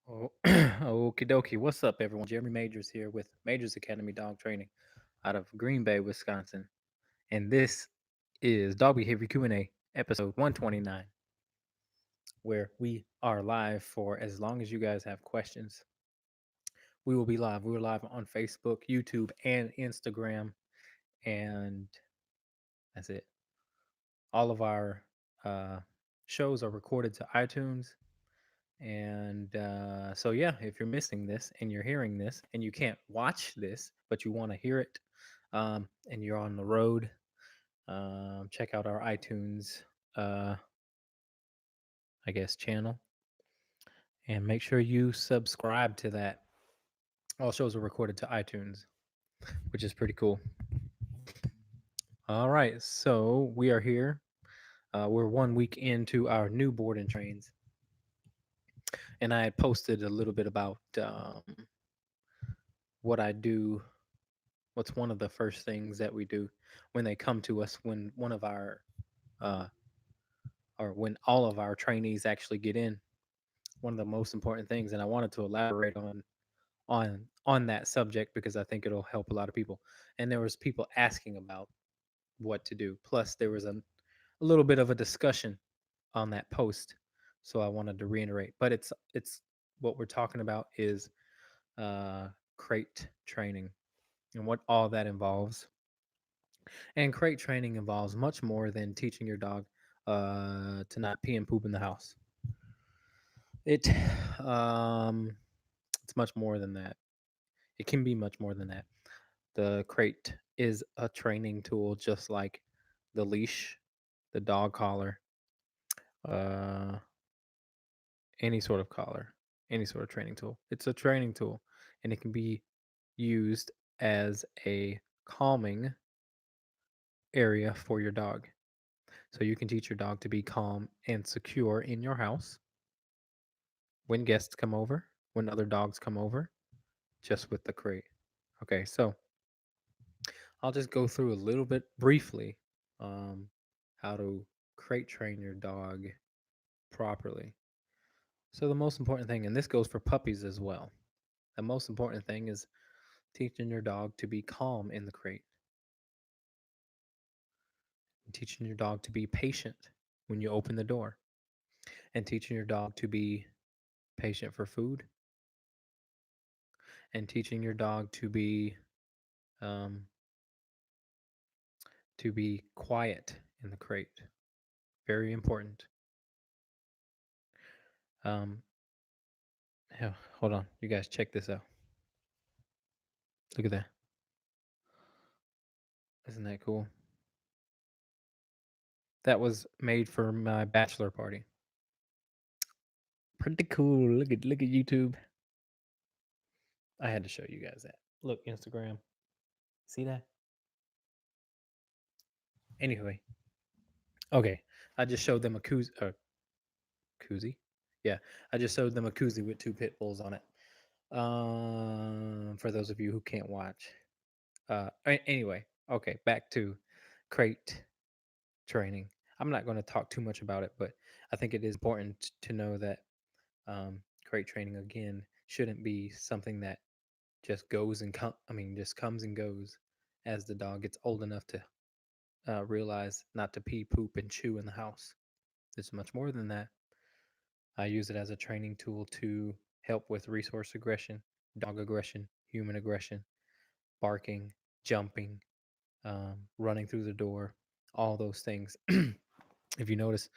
Oh, okie dokie. What's up, everyone? Jeremy Majors here with Majors Academy Dog Training out of Green Bay, Wisconsin. And this is Dog Behavior Q&A, episode 129, where we are live for as long as you guys have questions. We will be live. We're live on Facebook, YouTube, and Instagram. And that's it. All of our uh, shows are recorded to iTunes. And so, yeah, if you're missing this and you're hearing this and you can't watch this, but you want to hear it, and you're on the road, check out our iTunes, uh, I guess, channel, and make sure you subscribe to that. All shows are recorded to iTunes, which is pretty cool. All right, so we are here. We're 1 week into our new board and trains, and I had posted a little bit about what I do. What's one of the first things that we do when they come to us, when one of our uh, or when all of our trainees actually get in? One of the most important things, and I wanted to elaborate on that subject because I think it'll help a lot of people. And there was people asking about what to do. Plus, there was a little bit of a discussion on that post, so I wanted to reiterate. But it's what we're talking about is uh, crate training and what all that involves. And crate training involves much more than teaching your dog to not pee and poop in the house. It um, it's much more than that. It can be much more than that. The crate is a training tool, just like the leash, the dog collar, uh, any sort of collar, any sort of training tool. It's a training tool, and it can be used as a calming area for your dog. So you can teach your dog to be calm and secure in your house when guests come over, when other dogs come over, just with the crate. Okay, so I'll just go through a little bit briefly um, how to crate train your dog properly. So, the most important thing, and this goes for puppies as well, the most important thing is teaching your dog to be calm in the crate, and teaching your dog to be patient when you open the door, and teaching your dog to be patient for food, and teaching your dog um, to be quiet in the crate. Very important. Um, Hold on, you guys, check this out. Look at that. Isn't that cool? That was made for my bachelor party. Pretty cool. Look at YouTube. I had to show you guys that. Look, Instagram. See that? Anyway, okay. I just showed them a koozie. Yeah, I just showed them a koozie with two pit bulls on it. For those of you who can't watch. Anyway, okay, back to crate training. I'm not going to talk too much about it, but I think it is important to know that crate training again shouldn't be something that just goes and just comes and goes as the dog gets old enough to realize not to pee, poop, and chew in the house. It's much more than that. I use it as a training tool to help with resource aggression, dog aggression, human aggression, barking, jumping, running through the door, all those things. If you notice,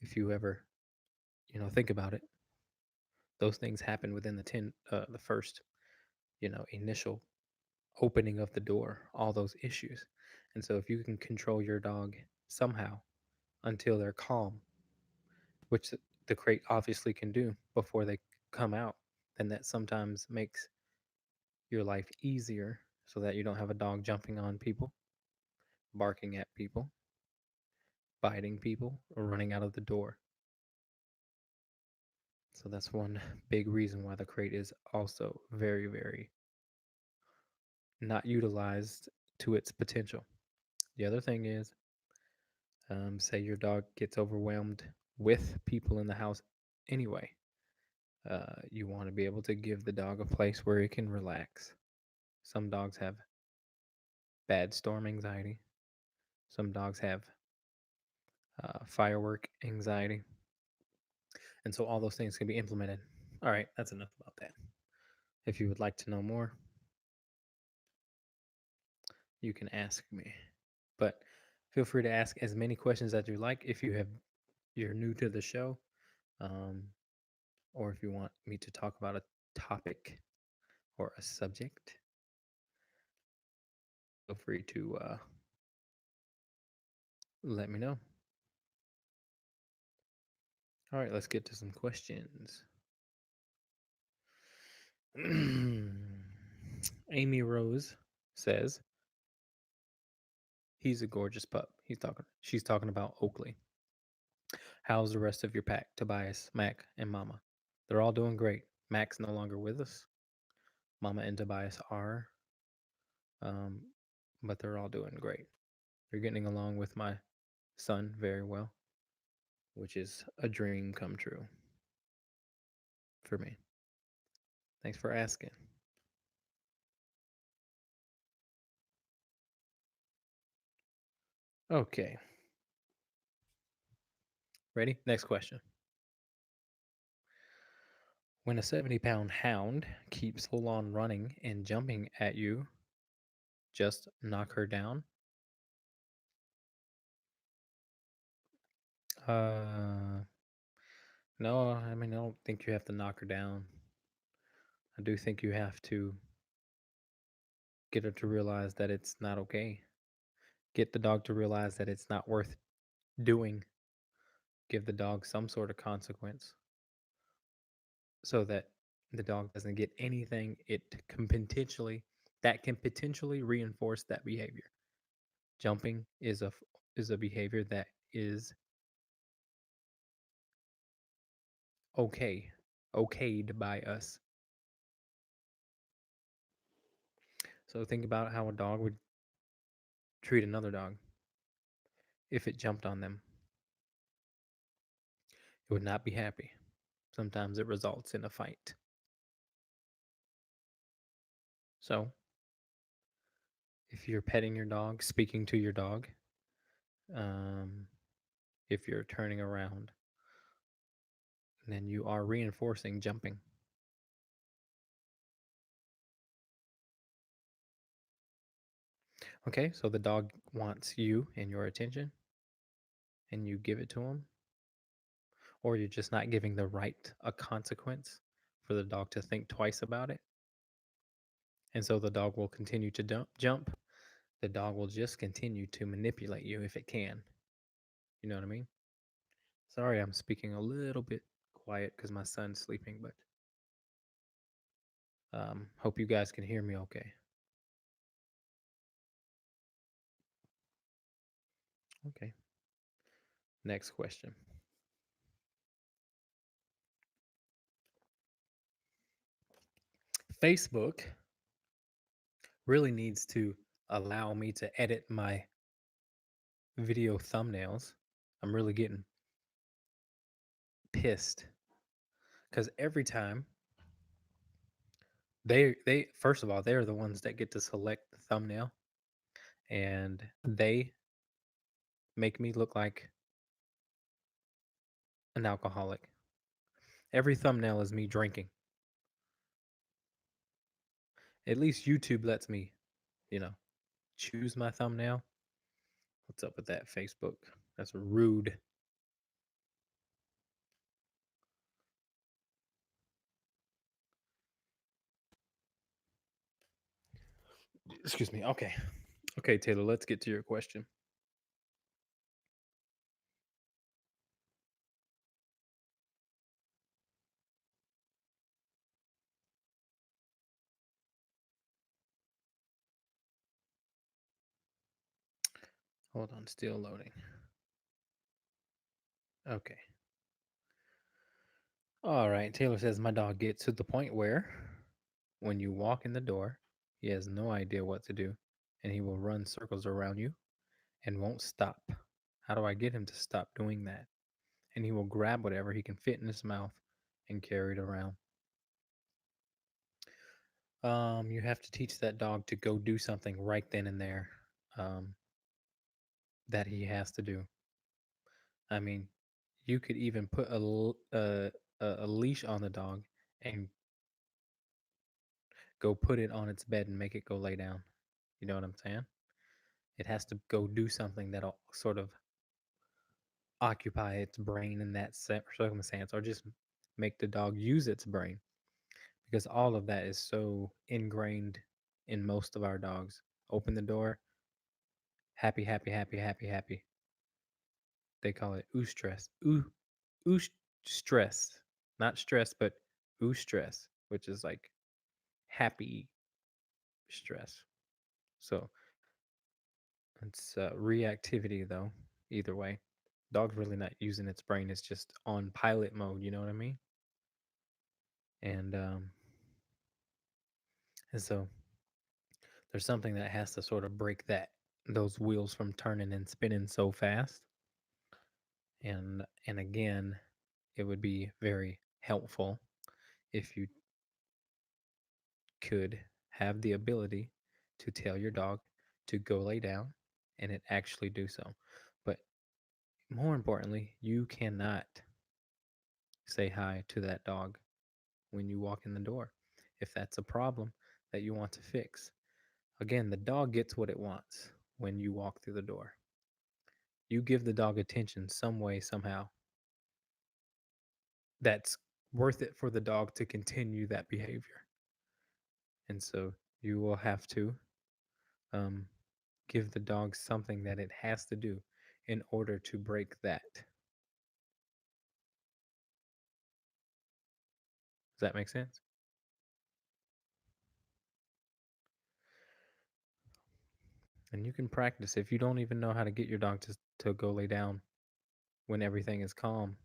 if you ever think about it, those things happen within the first initial opening of the door, all those issues. And so if you can control your dog somehow until they're calm, which the crate obviously can do before they come out, then that sometimes makes your life easier so that you don't have a dog jumping on people, barking at people, biting people, or running out of the door. So that's one big reason why the crate is also very, very not utilized to its potential. The other thing is, say your dog gets overwhelmed with people in the house anyway. You want to be able to give the dog a place where it can relax. Some dogs have bad storm anxiety. Some dogs have firework anxiety. And so all those things can be implemented. All right, that's enough about that. If you would like to know more, you can ask me. But feel free to ask as many questions as you like if you're new to the show, um, or if you want me to talk about a topic or a subject. Feel free to let me know. All right, let's get to some questions. Amy Rose says he's a gorgeous pup. She's talking about Oakley. How's the rest of your pack? Tobias, Mac, and Mama. They're all doing great. Mac's no longer with us. Mama and Tobias are, um, but they're all doing great. They're getting along with my son very well, which is a dream come true for me. Thanks for asking. Okay, ready? Next question. When a 70-pound hound keeps full on running and jumping at you, just knock her down. Uh, no, I mean, I don't think you have to knock her down. I do think you have to get her to realize that it's not okay. Get the dog to realize that it's not worth doing. Give the dog some sort of consequence so that the dog doesn't get anything it can potentially reinforce that behavior. Jumping is a behavior that is okay, okayed by us. So think about how a dog would treat another dog if it jumped on them. It would not be happy. Sometimes it results in a fight. So if you're petting your dog, speaking to your dog, um, if you're turning around, then you are reinforcing jumping. Okay, so the dog wants you and your attention, and you give it to him, or you're just not giving the right a consequence for the dog to think twice about it. And so the dog will continue to jump. The dog will just continue to manipulate you if it can. You know what I mean? Sorry, I'm speaking a little bit quiet because my son's sleeping, but hope you guys can hear me okay. Okay, next question. Facebook really needs to allow me to edit my video thumbnails. I'm really getting pissed because every time they first of all they're the ones that get to select the thumbnail, and they make me look like an alcoholic. Every thumbnail is me drinking. At least YouTube lets me, you know, choose my thumbnail. What's up with that, Facebook? That's rude. Excuse me. Okay. Okay, Taylor, let's get to your question. Hold on, still loading. Okay. All right. Taylor says my dog gets to the point where when you walk in the door, he has no idea what to do and he will run circles around you and won't stop. How do I get him to stop doing that? And he will grab whatever he can fit in his mouth and carried around. You have to teach that dog to go do something right then and there, um, that he has to do. I mean, you could even put a leash on the dog and go put it on its bed and make it go lay down. You know what I'm saying? It has to go do something that'll sort of occupy its brain in that circumstance, or just make the dog use its brain, because all of that is so ingrained in most of our dogs. Open the door, happy, happy, happy, happy, happy. They call it oostress. Ooh stress. Not stress, but oostress, which is like happy stress. So it's reactivity though. Either way, dog's really not using its brain. It's just on pilot mode. You know what I mean? And so there's something that has to sort of break those wheels from turning and spinning so fast. And again, it would be very helpful if you could have the ability to tell your dog to go lay down and it actually do so. But more importantly, you cannot say hi to that dog when you walk in the door if that's a problem that you want to fix. Again, the dog gets what it wants when you walk through the door. You give the dog attention some way, somehow, that's worth it for the dog to continue that behavior. And so you will have to um, give the dog something that it has to do in order to break that. Does that make sense? And you can practice. If you don't even know how to get your dog to go lay down when everything is calm,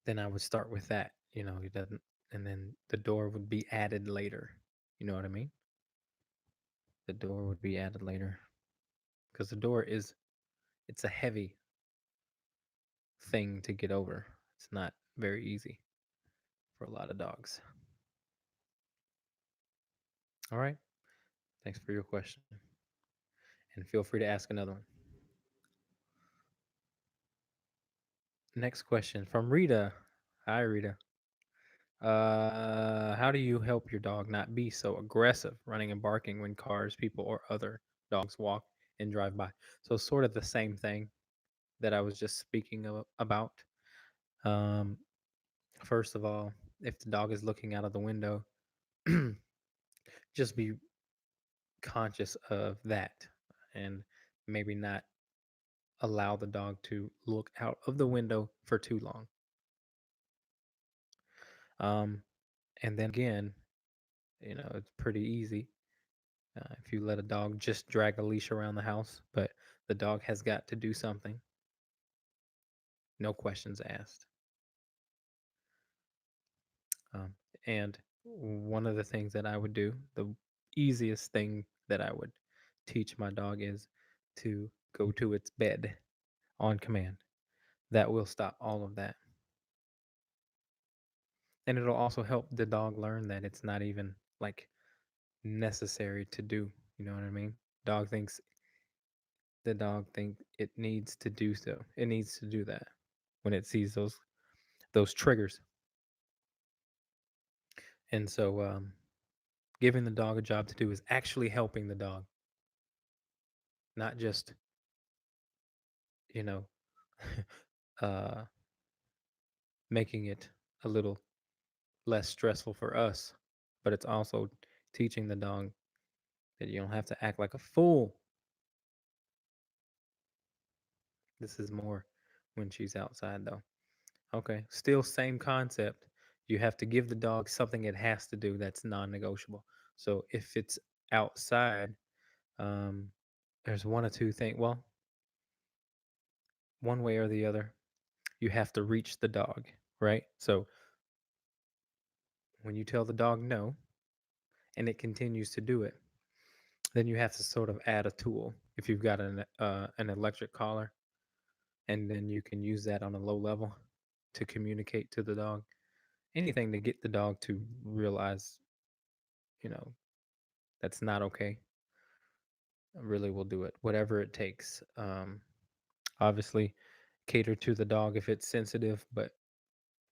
then I would start with that. He doesn't, and then the door would be added later. You know what I mean? The door would be added later because it's a heavy thing to get over. It's not very easy for a lot of dogs. All right. Thanks for your question. And feel free to ask another one. Next question from Rita. Hi, Rita. How do you help your dog not be so aggressive, running and barking when cars, people, or other dogs walk and drive by? So, sort of the same thing that I was just speaking about. Um, First of all, if the dog is looking out of the window, just be conscious of that and maybe not allow the dog to look out of the window for too long. Um, and then again, it's pretty easy if you let a dog just drag a leash around the house, but the dog has got to do something, no questions asked. Um, and one of the things that I would do, the easiest thing that I would teach my dog is to go to its bed on command. That will stop all of that. And it'll also help the dog learn that it's not even like necessary to do. You know what I mean? Dog thinks the dog think it needs to do so. It needs to do that when it sees those triggers. And so giving the dog a job to do is actually helping the dog, not just, you know, uh making it a little less stressful for us, but it's also teaching the dog that you don't have to act like a fool. This is more when she's outside, though. Okay, still same concept. You have to give the dog something it has to do that's non-negotiable. So if it's outside, um, there's one or two things. Well, one way or the other, you have to reach the dog, right? So when you tell the dog no, and it continues to do it, then you have to sort of add a tool. If you've got an electric collar, and then you can use that on a low level. to communicate to the dog, anything to get the dog to realize, you know, that's not okay, really will do it. Whatever it takes. Obviously, cater to the dog if it's sensitive, but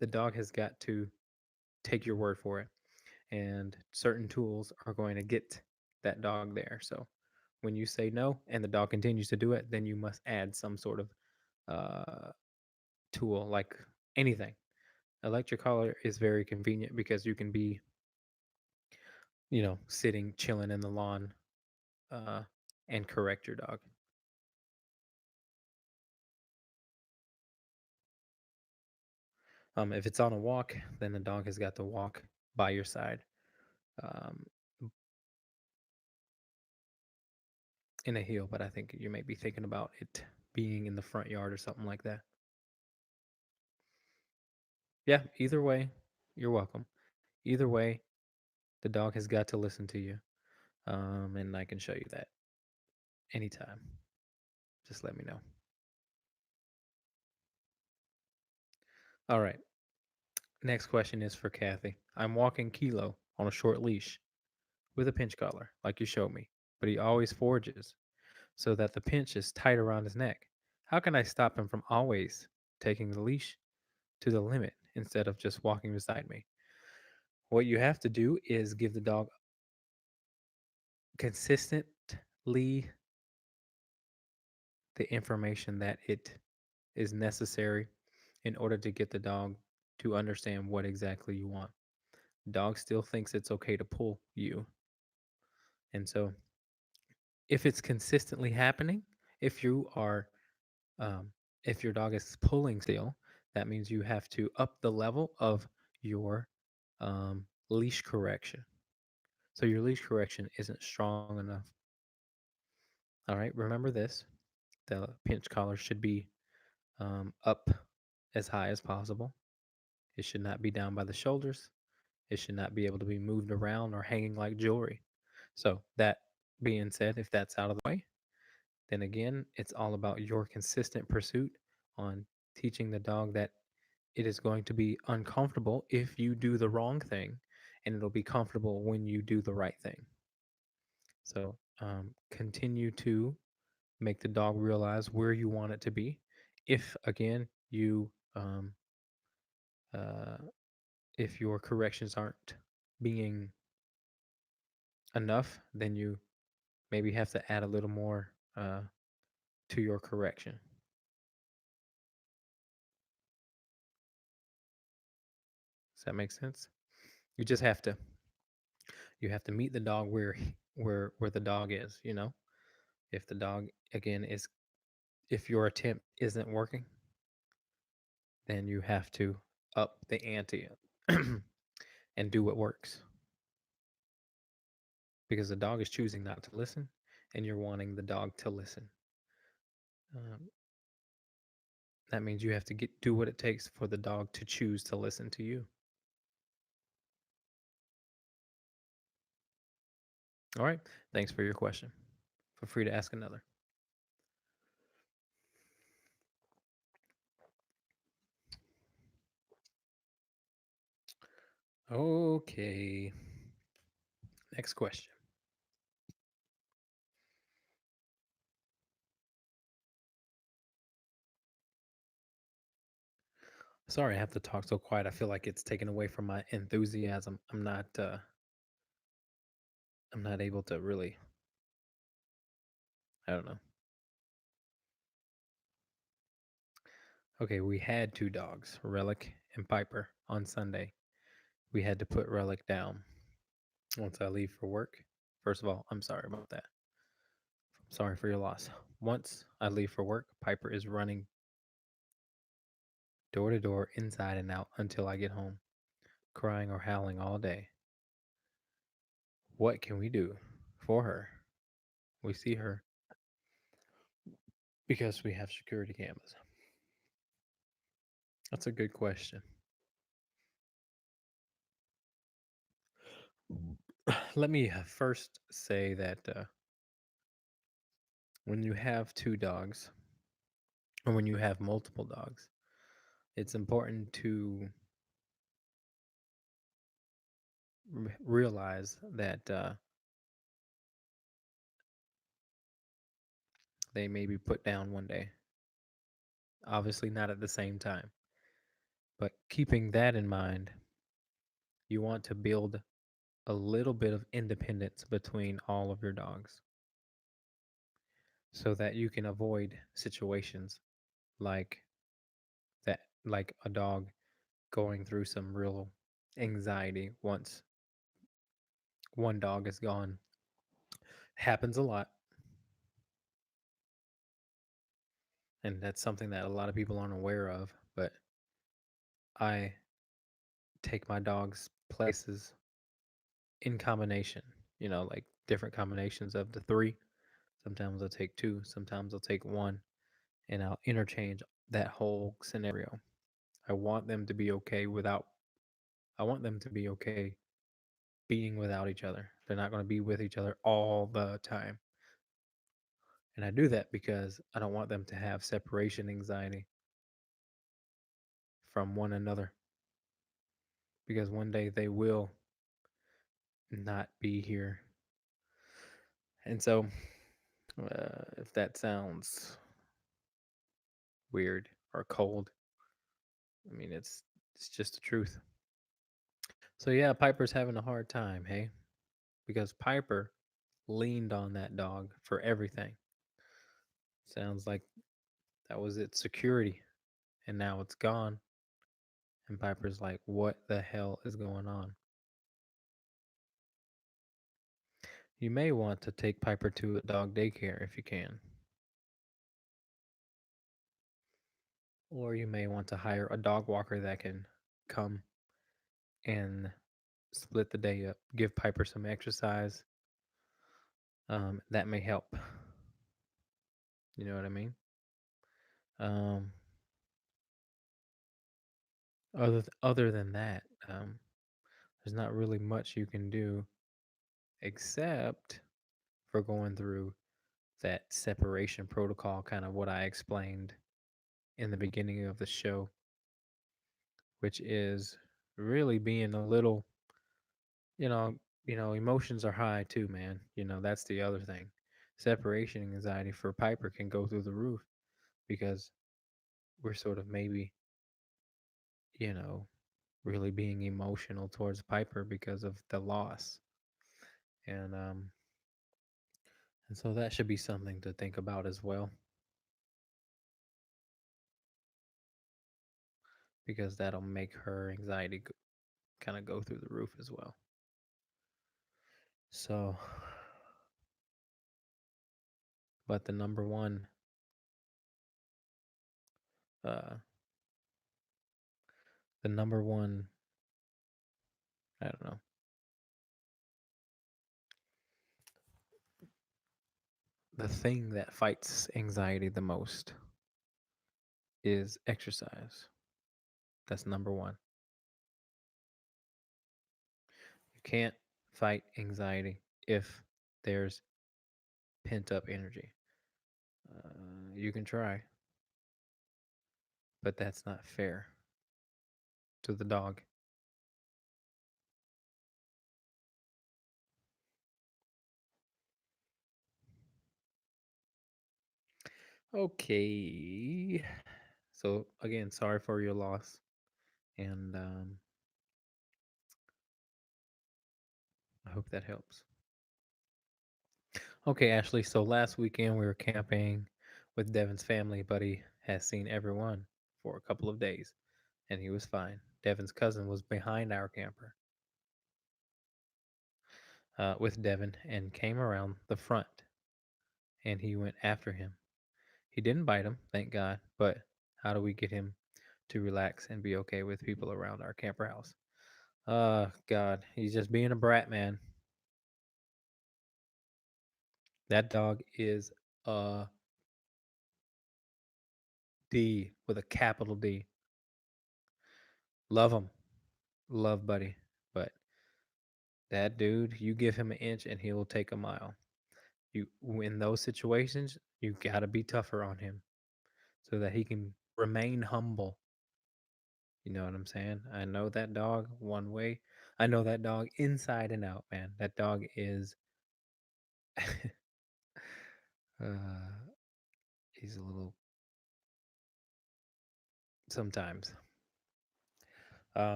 the dog has got to take your word for it. And certain tools are going to get that dog there. So when you say no and the dog continues to do it, then you must add some sort of uh, tool, like anything. Electric collar is very convenient because you can be, sitting, chilling in the lawn, uh, and correct your dog. If it's on a walk, then the dog has got to walk by your side, um, in a heel. But I think you may be thinking about it being in the front yard or something like that. Yeah, either way, you're welcome. Either way, the dog has got to listen to you. And I can show you that anytime. Just let me know. All right. Next question is for Kathy. I'm walking Kilo on a short leash with a pinch collar, like you showed me, but he always forges so that the pinch is tight around his neck. How can I stop him from always taking the leash to the limit instead of just walking beside me? What you have to do is give the dog consistently the information that it is necessary in order to get the dog to understand what exactly you want. Dog still thinks it's okay to pull you. And so if it's consistently happening, if you are um, if your dog is pulling still, that means you have to up the level of your leash correction. So your leash correction isn't strong enough. All right, remember this: the pinch collar should be up as high as possible. It should not be down by the shoulders. It should not be able to be moved around or hanging like jewelry. So, that being said, if that's out of the way, then again, it's all about your consistent pursuit on teaching the dog that it is going to be uncomfortable if you do the wrong thing, and it'll be comfortable when you do the right thing. So, continue to make the dog realize where you want it to be. If again uh, if your corrections aren't being enough, then you maybe have to add a little more to your correction. Does that make sense? You just have to meet the dog where the dog is. If the dog again is if your attempt isn't working, then you have to up the ante and do what works because the dog is choosing not to listen, and you're wanting the dog to listen. Um, that means you have to do what it takes for the dog to choose to listen to you. All right. Thanks for your question. Feel free to ask another. Okay. Next question. Sorry, I have to talk so quiet. I feel like it's taken away from my enthusiasm. I'm not able to really. I don't know. Okay, we had two dogs, Relic and Piper, on Sunday. We had to put Relic down once I leave for work. First of all, I'm sorry about that. Sorry for your loss. Once I leave for work, Piper is running door to door, inside and out until I get home, crying or howling all day. What can we do for her? We see her because we have security cameras. That's a good question. Let me first say that when you have two dogs, or when you have multiple dogs, It's important to realize that they may be put down one day. Obviously, not at the same time. But keeping that in mind, you want to build a little bit of independence between all of your dogs so that you can avoid situations like that, like a dog going through some real anxiety once one dog is gone. Happens a lot, and that's something that a lot of people aren't aware of. But I take my dogs places in combination, like different combinations of the three. Sometimes I'll take two, sometimes I'll take one, and I'll interchange that whole scenario. I want them to be okay without, I want them to be okay being without each other. They're not going to be with each other all the time. And I do that because I don't want them to have separation anxiety from one another, because one day they will not be here. And so, if that sounds weird or cold, I mean it's just the truth. So yeah, Piper's having a hard time, hey, because Piper leaned on that dog for everything. Sounds like that was its security, and now it's gone. And Piper's like, what the hell is going on? You may want to take Piper to a dog daycare if you can. Or you may want to hire a dog walker that can come and split the day up, give Piper some exercise. That may help. You know what I mean? Um, other than that, there's not really much you can do except for going through that separation protocol, kind of what I explained in the beginning of the show, which is really being a little, you know, emotions are high too, man. That's the other thing. Separation anxiety for Piper can go through the roof because we're sort of maybe, you know, really being emotional towards Piper because of the loss. And and so that should be something to think about as well, because that'll make her anxiety kind of go through the roof as well. So, but uh, the number one, I don't know, the thing that fights anxiety the most is exercise. That's number one. You can't fight anxiety if there's pent up energy. You can try, but that's not fair to the dog. Okay. So again, sorry for your loss, and I hope that helps. Okay, Ashley. So last weekend we were camping with Devin's family, but he has seen everyone for a couple of days, and he was fine. Devin's cousin was behind our camper with Devin and came around the front, and he went after him. He didn't bite him, thank God. But how do we get him to relax and be okay with people around our camper house? God, he's just being a brat, man. That dog is a D with a capital D. Love him, love buddy. But that dude, you give him an inch and he will take a mile. You in those situations, you gotta be tougher on him so that he can remain humble. You know what I'm saying? I know that dog one way. I know that dog inside and out, man. That dog is uh he's a little sometimes.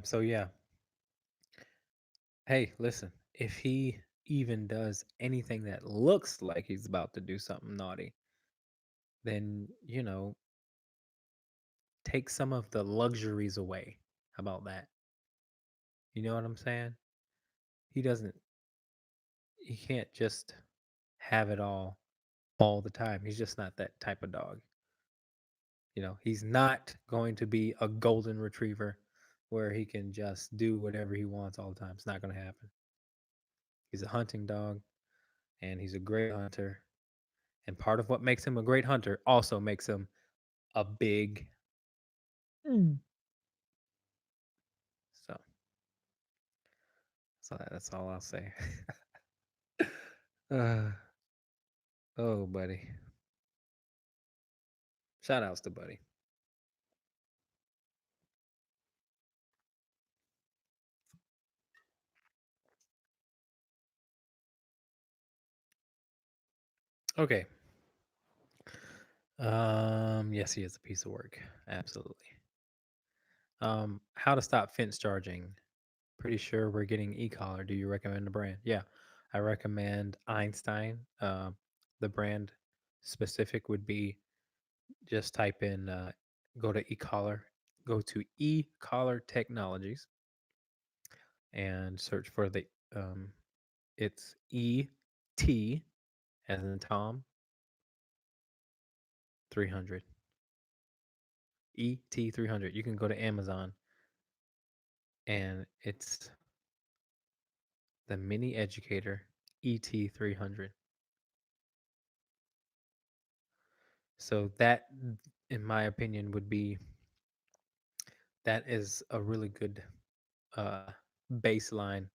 So yeah. Hey, listen. If he even does anything that looks like he's about to do something naughty, then, take some of the luxuries away. How about that? You know what I'm saying? He doesn't he can't just have it all the time. He's just not that type of dog. He's not going to be a golden retriever where he can just do whatever he wants all the time. It's not going to happen. He's a hunting dog and he's a great hunter. And part of what makes him a great hunter also makes him a big. Mm. So, that's all I'll say. uh, oh, buddy. Shout outs to Buddy. Okay. Yes, he is a piece of work. Absolutely. How to stop fence charging. Pretty sure we're getting e-collar. Do you recommend a brand? Yeah, I recommend Einstein. The brand specific would be just type in, go to e-collar, go to e-collar technologies and search for it's ET as in Tom 300. ET 300. You can go to Amazon and it's the mini educator ET 300. So that, in my opinion, would be that is a really good uh baseline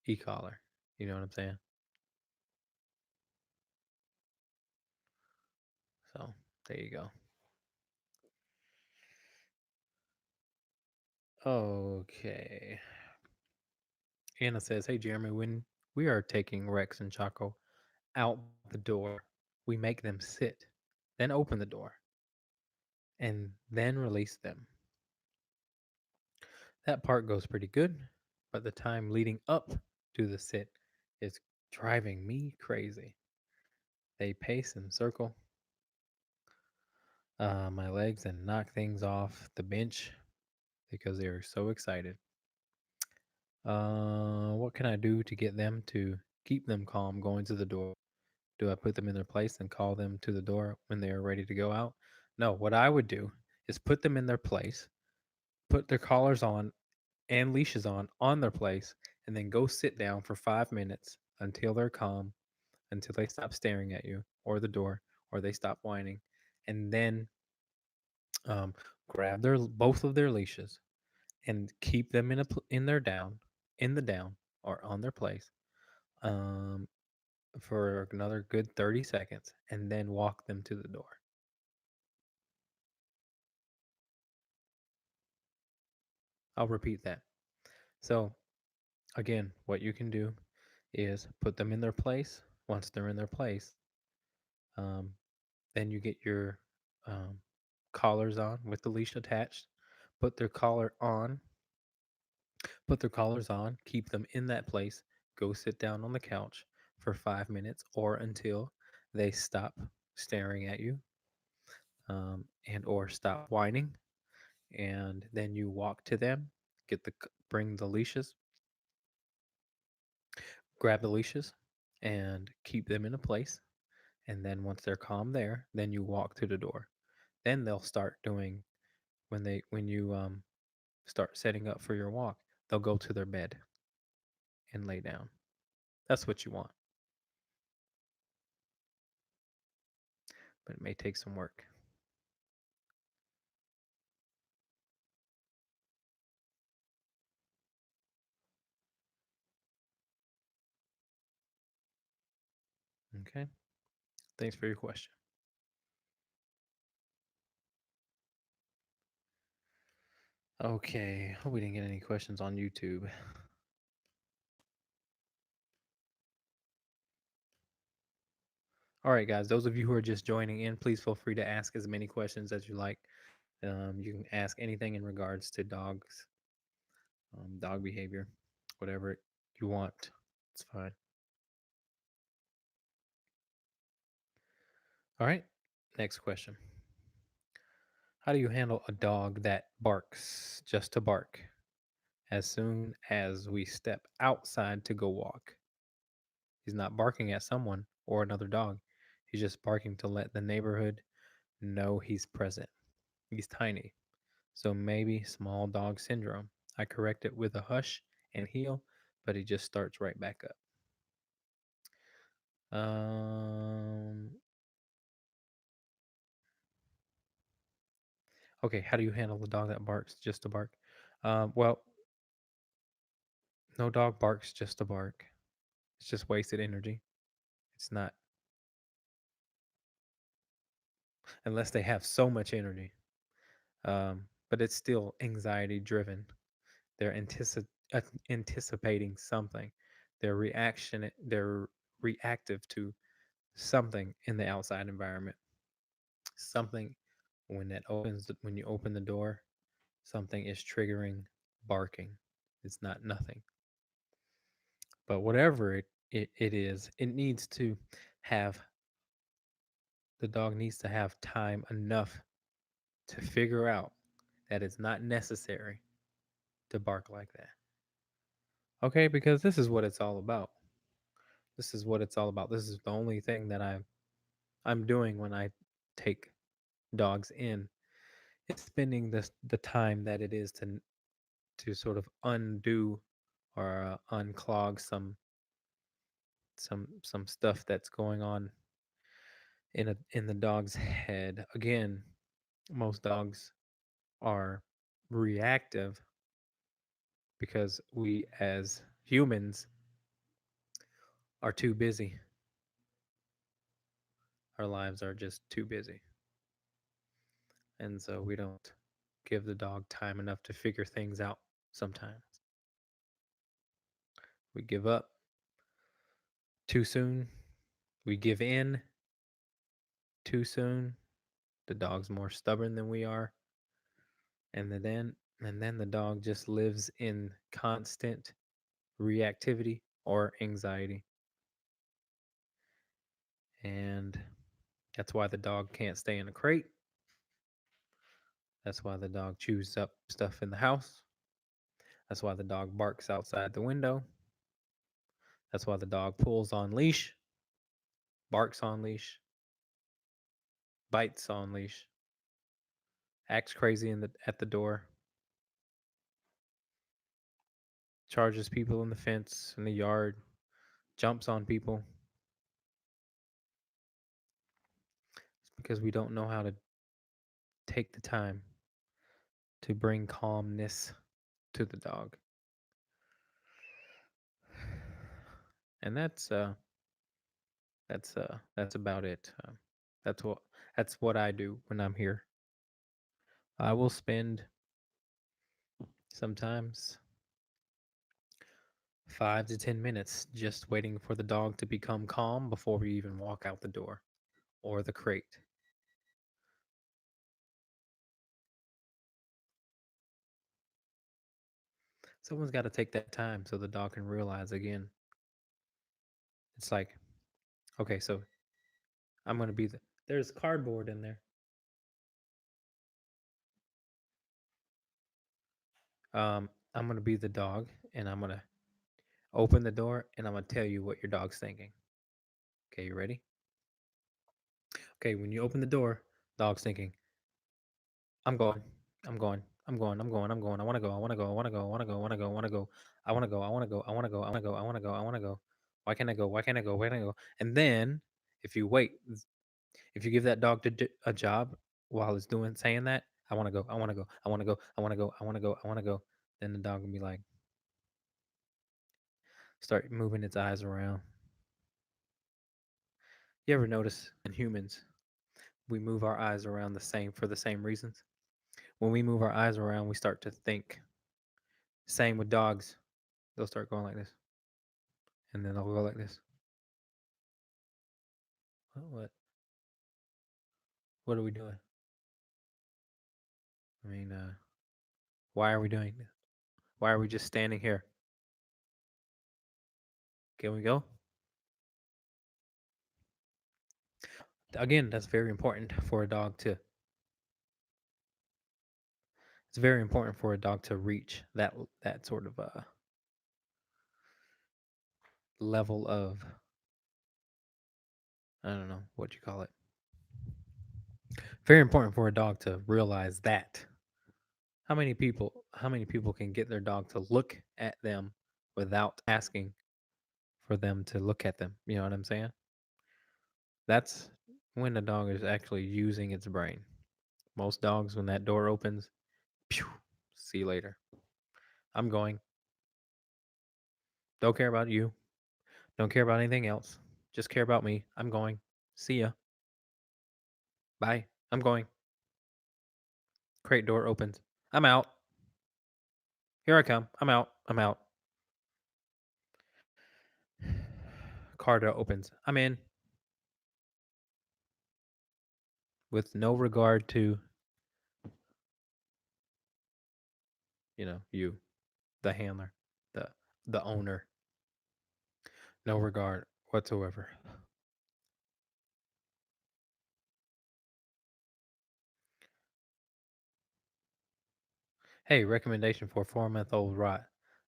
e-collar. You know what I'm saying? So there you go. Okay. Anna says, "Hey Jeremy, when we are taking Rex and Choco out the door, we make them sit, then open the door, and then release them. That part goes pretty good, but the time leading up to the sit is driving me crazy. They pace and circle my legs and knock things off the bench because they are so excited. What can I do to get them to keep them calm going to the door? Do I put them in their place and call them to the door when they are ready to go out? No, what I would do is put them in their place, put their collars on and leashes on their place, and then go sit down for 5 minutes until they're calm, until they stop staring at you or the door, or they stop whining, and then um, grab their both of their leashes and keep them in their down, in the down or on their place, um, for another good 30 seconds, and then walk them to the door. I'll repeat that. So again, what you can do is put them in their place. Once they're in their place, um, then you get your um, collars on with the leash attached. Put their collar on, put their collars on, keep them in that place. Go sit down on the couch for 5 minutes or until they stop staring at you, and or stop whining. And then you walk to them, bring the leashes, grab the leashes, and keep them in a place. And then once they're calm there, then you walk to the door. Then they'll start doing when you start setting up for your walk, they'll go to their bed and lay down. That's what you want, but it may take some work. Okay. Thanks for your question. Okay, hope we didn't get any questions on YouTube. All right, guys, those of you who are just joining in, please feel free to ask as many questions as you like. You can ask anything in regards to dogs, dog behavior, whatever you want. It's fine. All right, next question. How do you handle a dog that barks just to bark as soon as we step outside to go walk? He's not barking at someone or another dog. He's just barking to let the neighborhood know he's present. He's tiny, so maybe small dog syndrome. I correct it with a hush and heel, but he just starts right back up. Okay, how do you handle the dog that barks just to bark? Well, no dog barks just to bark. It's just wasted energy. It's not, unless they have so much energy. But it's still anxiety driven. They're anticipating something. They're reactive to something in the outside environment. Something when you open the door, something is triggering barking. It's not nothing. But whatever it is, have the dog needs to have time enough to figure out that it's not necessary to bark like that. Okay, because this is what it's all about. This is what it's all about. This is the only thing that I'm doing when I take dogs in. It's spending the time that it is to sort of undo or unclog some stuff that's going on in the dog's head. Again, most dogs are reactive because we as humans are too busy. Our lives are just too busy. And so we don't give the dog time enough to figure things out sometimes. We give up too soon. We give in too soon. The dog's more stubborn than we are. And then the dog just lives in constant reactivity or anxiety. And that's why the dog can't stay in a crate. That's why the dog chews up stuff in the house. That's why the dog barks outside the window. That's why the dog pulls on leash, barks on leash, bites on leash, acts crazy at the door, charges people in the fence, in the yard, jumps on people. It's because we don't know how to take the time to bring calmness to the dog. And that's about it. That's what that's what I do when I'm here. I will spend sometimes 5 to 10 minutes just waiting for the dog to become calm before we even walk out the door or the crate. Someone's got to take that time so the dog can realize again. It's like, okay, so I'm gonna be there's cardboard in there. I'm gonna be the dog, and I'm gonna open the door, and I'm gonna tell you what your dog's thinking. Okay, you ready? Okay, when you open the door, dog's thinking, I'm going, I'm going, I'm going, I'm going, I'm going. I want to go, I want to go, I want to go, I want to go, I want to go, I want to go, I want to go, I want to go, I want to go, I want to go, I want to go, I want to go. Why can't I go? Why can't I go? Why can't I go? And then, if you wait, if you give that dog a job while it's doing saying that, I want to go, I want to go, I want to go, I want to go, I want to go, I want to go, then the dog will be like, start moving its eyes around. You ever notice in humans, we move our eyes around the same for the same reasons? When we move our eyes around, we start to think. Same with dogs. They'll start going like this, and then they'll go like this. What? What are we doing? I mean, why are we doing this? Why are we just standing here? Can we go? Again, that's very important for a dog to. It's very important for a dog to reach that sort of level of, I don't know what you call it. Very important for a dog to realize that. How many people can get their dog to look at them without asking for them to look at them? You know what I'm saying? That's when the dog is actually using its brain. Most dogs, when that door opens, pew, see you later. I'm going. Don't care about you. Don't care about anything else. Just care about me. I'm going. See ya. Bye. I'm going. Crate door opens. I'm out. Here I come. I'm out. I'm out. Car door opens. I'm in with no regard to, you, the handler, the the owner. No regard whatsoever. Hey, recommendation for 4-month-old rot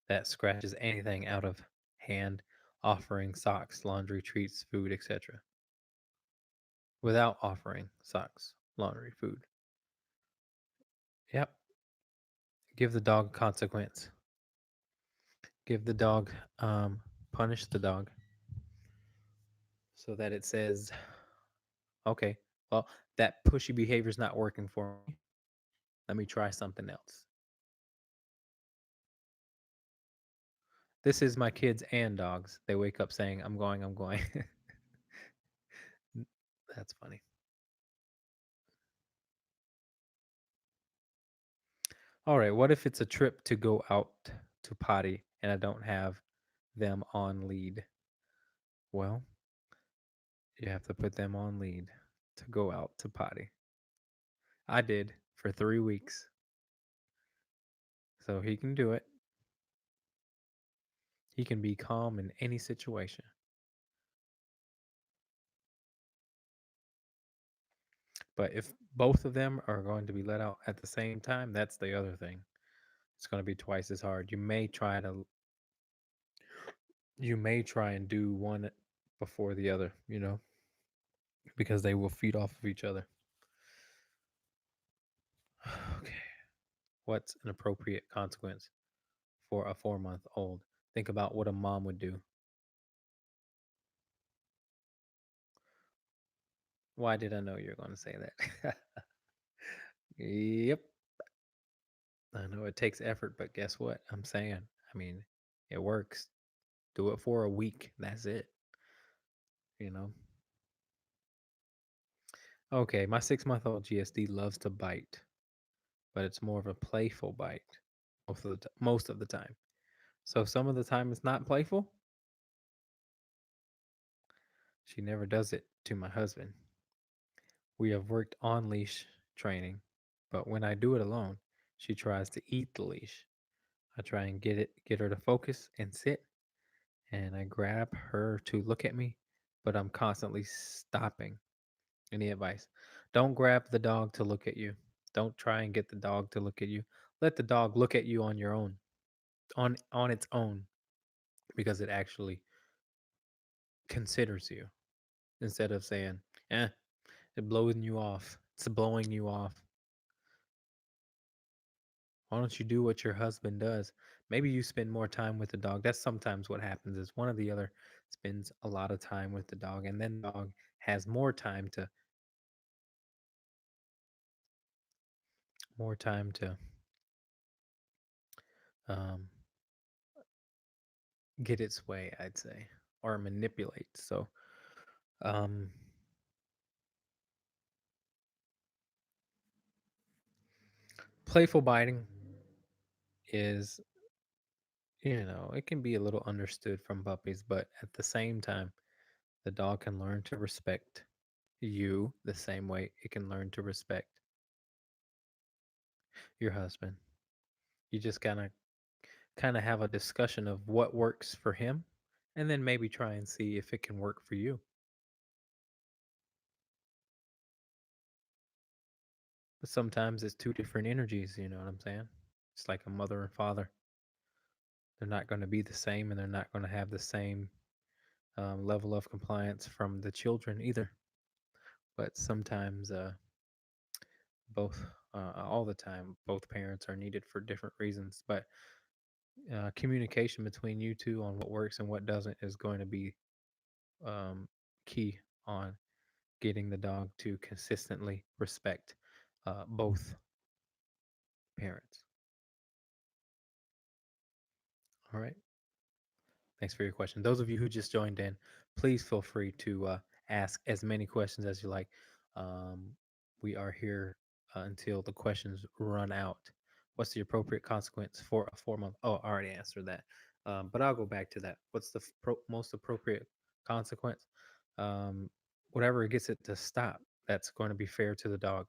that scratches anything out of hand, offering socks, laundry, treats, food, etc. Without offering socks, laundry, food. Yep. Give the dog consequence. Give the dog, punish the dog so that it says, okay, well, that pushy behavior is not working for me. Let me try something else. This is my kids and dogs. They wake up saying, I'm going, I'm going. That's funny. All right, what if it's a trip to go out to potty and I don't have them on lead? Well, you have to put them on lead to go out to potty. I did for 3 weeks, so he can do it. He can be calm in any situation. But if both of them are going to be let out at the same time, that's the other thing. It's going to be twice as hard. You may try and do one before the other, because they will feed off of each other. Okay. What's an appropriate consequence for a 4-month-old? Think about what a mom would do. Why did I know you were going to say that? Yep. I know it takes effort, but guess what? I'm saying, I mean, it works. Do it for a week. That's it. You know. Okay, my 6-month-old GSD loves to bite, but it's more of a playful bite most of the time. So some of the time it's not playful. She never does it to my husband. We have worked on leash training, but when I do it alone, she tries to eat the leash. I try and get her to focus and sit, and I grab her to look at me, but I'm constantly stopping. Any advice? Don't grab the dog to look at you. Don't try and get the dog to look at you. Let the dog look at you on your own, on its own, because it actually considers you instead of saying, "Eh, it blowing you off. It's blowing you off. Why don't you do what your husband does? Maybe you spend more time with the dog." That's sometimes what happens is one or the other spends a lot of time with the dog, and then the dog has more time to um, get its way, I'd say, or manipulate. So, um, Playful biting is, it can be a little understood from puppies, but at the same time, the dog can learn to respect you the same way it can learn to respect your husband. You just kind of have a discussion of what works for him, and then maybe try and see if it can work for you. But sometimes it's two different energies, you know what I'm saying? It's like a mother and father. They're not going to be the same, and they're not going to have the same level of compliance from the children either. But sometimes, both, all the time, both parents are needed for different reasons. But communication between you two on what works and what doesn't is going to be um, key on getting the dog to consistently respect both parents. All right. Thanks for your question. Those of you who just joined in, please feel free to ask as many questions as you like. Um, we are here until the questions run out. What's the appropriate consequence for a 4 month? Oh, I already answered that. But I'll go back to that. What's the most appropriate consequence? Um, Whatever gets it to stop, that's going to be fair to the dog.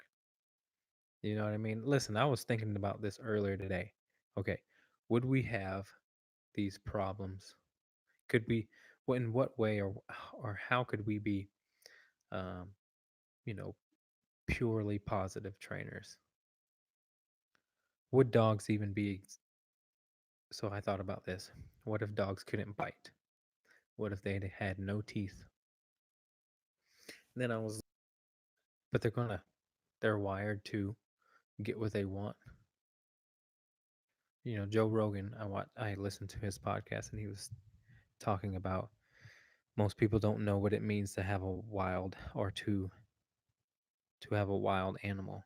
You know what I mean? Listen, I was thinking about this earlier today. Okay, would we have these problems? Could we, in what way, or how could we be, um, you know, purely positive trainers? Would dogs even be? So I thought about this. What if dogs couldn't bite? What if they had no teeth? And then I was, but they're wired to get what they want. Joe Rogan. I listened to his podcast, and he was talking about most people don't know what it means to have a wild or to have a wild animal.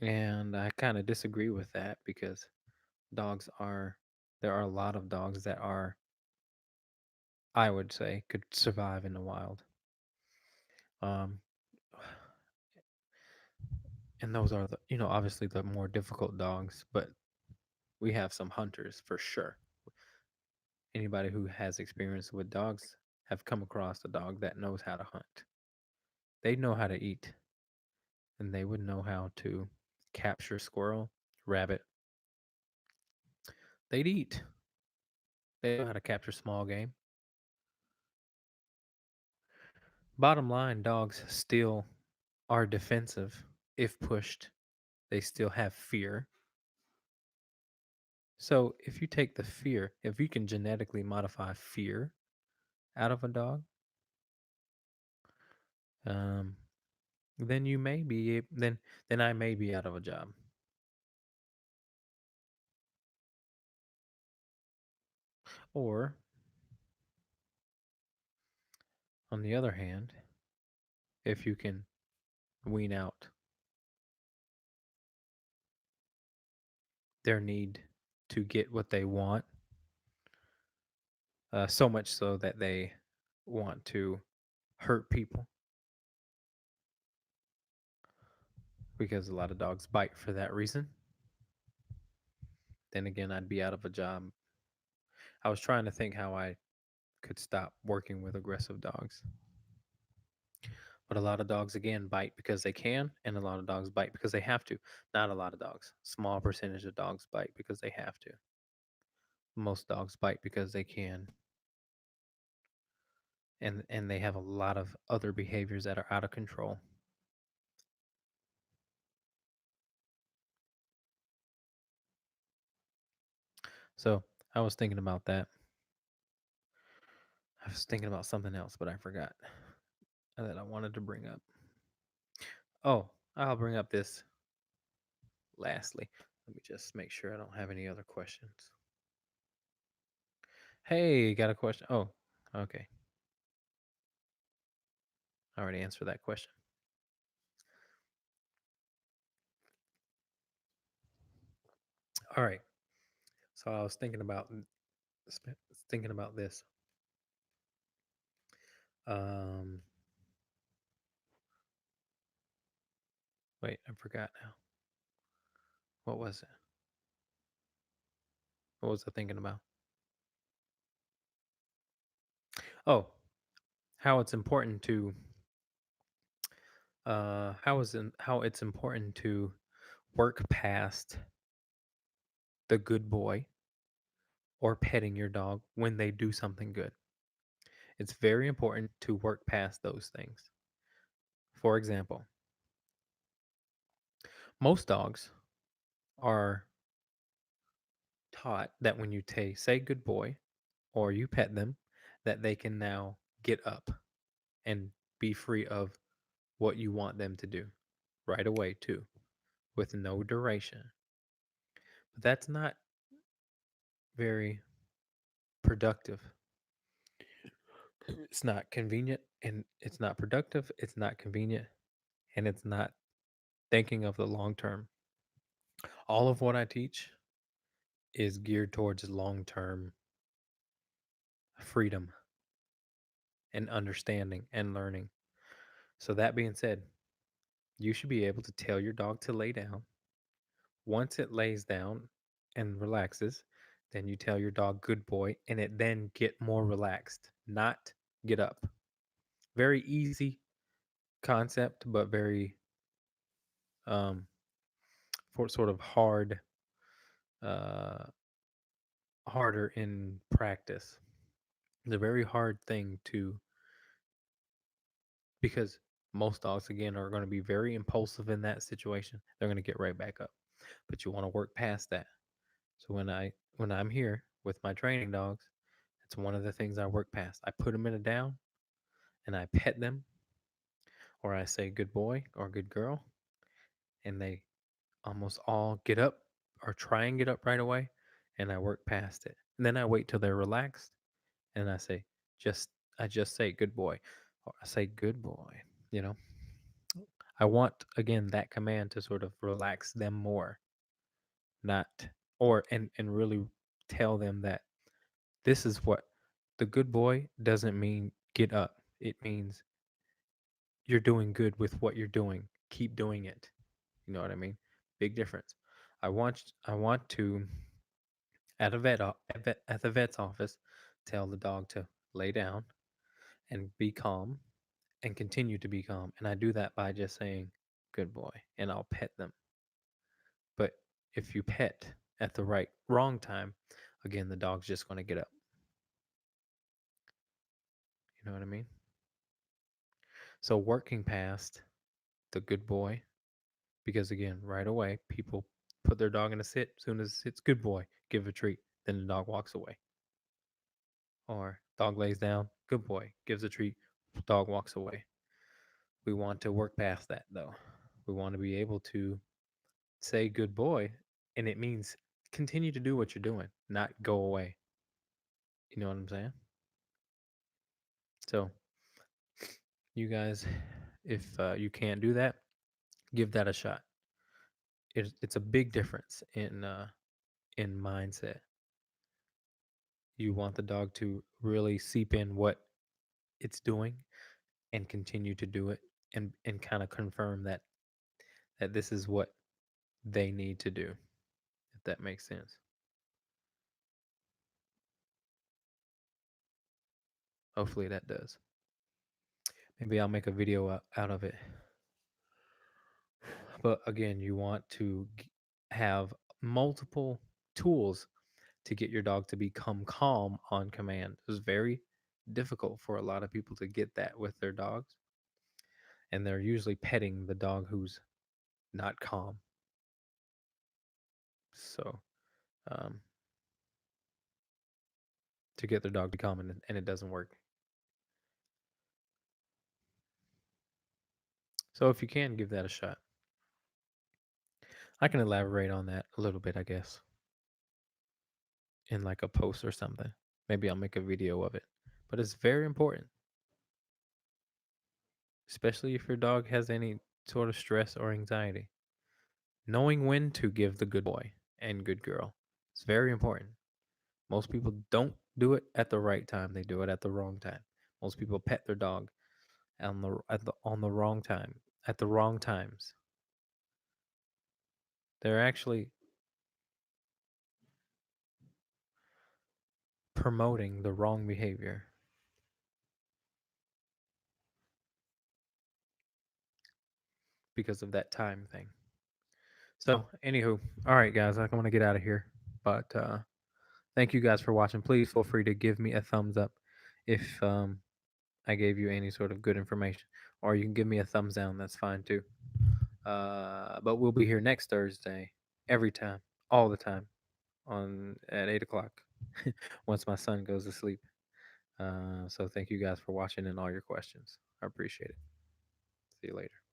And I kind of disagree with that because dogs are there are a lot of dogs that are, I would say, could survive in the wild. Um and those are obviously the more difficult dogs, but we have some hunters for sure. Anybody who has experience with dogs have come across a dog that knows how to hunt. They know how to eat, and they would know how to capture squirrel, rabbit. They'd eat. They know how to capture small game. Bottom line, dogs still are defensive if pushed. They still have fear. So if you take the fear, if you can genetically modify fear out of a dog, um, then you may be then I may be out of a job. Or on the other hand, if you can wean out their need to get what they want, so much so that they want to hurt people, because a lot of dogs bite for that reason, then again, I'd be out of a job. I was trying to think how I could stop working with aggressive dogs. But a lot of dogs, again, bite because they can, and a lot of dogs bite because they have to. Not a lot of dogs. Small percentage of dogs bite because they have to. Most dogs bite because they can, and they have a lot of other behaviors that are out of control. So I was thinking about that. I was thinking about something else, but I forgot that I wanted to bring up. Oh, I'll bring up this lastly. Let me just make sure I don't have any other questions. Hey, got a question? Oh, okay. I already answered that question. All right. So I was thinking about this. Um, Wait, I forgot now. What was it? What was I thinking about? Oh, how it's important to how it's important to work past the good boy or petting your dog when they do something good. It's very important to work past those things. For example, most dogs are taught that when you say good boy or you pet them, that they can now get up and be free of what you want them to do right away, too, with no duration. But that's not very productive. It's not convenient and it's not productive. It's not convenient and it's not thinking of the long term. All of what I teach is geared towards long term freedom and understanding and learning. So, that being said, you should be able to tell your dog to lay down. Once it lays down and relaxes, then you tell your dog good boy and it then get more relaxed, not get up. Very easy concept, but very um for sort of uh harder in practice. It's a very hard thing to because most dogs again are going to be very impulsive in that situation. They're going to get right back up. But you want to work past that. So when I'm here with my training dogs, it's one of the things I work past. I put them in a down and I pet them or I say good boy or good girl and they almost all get up or try and get up right away and I work past it. And then I wait till they're relaxed and just I just say good boy or I say good boy, you know. I want again that command to sort of relax them more, not and really tell them that this is what the good boy doesn't mean get up. It means you're doing good with what you're doing. Keep doing it. You know what I mean? Big difference. I want to at the vet's office tell the dog to lay down and be calm and continue to be calm. And I do that by just saying good boy and I'll pet them. But if you pet at the wrong time, again the dog's just going to get up. You know what I mean? So working past the good boy because again, right away people put their dog in a sit. As soon as it's good boy, give a treat. Then the dog walks away. Or dog lays down, good boy, gives a treat, dog walks away. We want to work past that though. We want to be able to say good boy, and it means continue to do what you're doing, not go away. You know what I'm saying? So, you guys, if you can't do that, give that a shot. It's a big difference in mindset. You want the dog to really seep in what it's doing and continue to do it and kind of confirm that this is what they need to do, if that makes sense. Hopefully that does. Maybe I'll make a video out of it. But again, you want to have multiple tools to get your dog to become calm on command. It's very difficult for a lot of people to get that with their dogs. And they're usually petting the dog who's not calm. So, um, to get their dog to be calm and it doesn't work. So, if you can give that a shot, I can elaborate on that a little bit, I guess, in like a post or something. Maybe I'll make a video of it. But it's very important, especially if your dog has any sort of stress or anxiety. Knowing when to give the good boy and good girl is very important. Most people don't do it at the right time. They do it at the wrong time. Most people pet their dog on the wrong time, at the wrong times. They're actually promoting the wrong behavior because of that time thing. So, anywho, all right, guys, I want to get out of here. But thank you guys for watching. Please feel free to give me a thumbs up if I gave you any sort of good information, or you can give me a thumbs down. That's fine too. But we'll be here next Thursday, every time, all the time, on at 8 o'clock, once my son goes to sleep. So thank you guys for watching and all your questions. I appreciate it. See you later.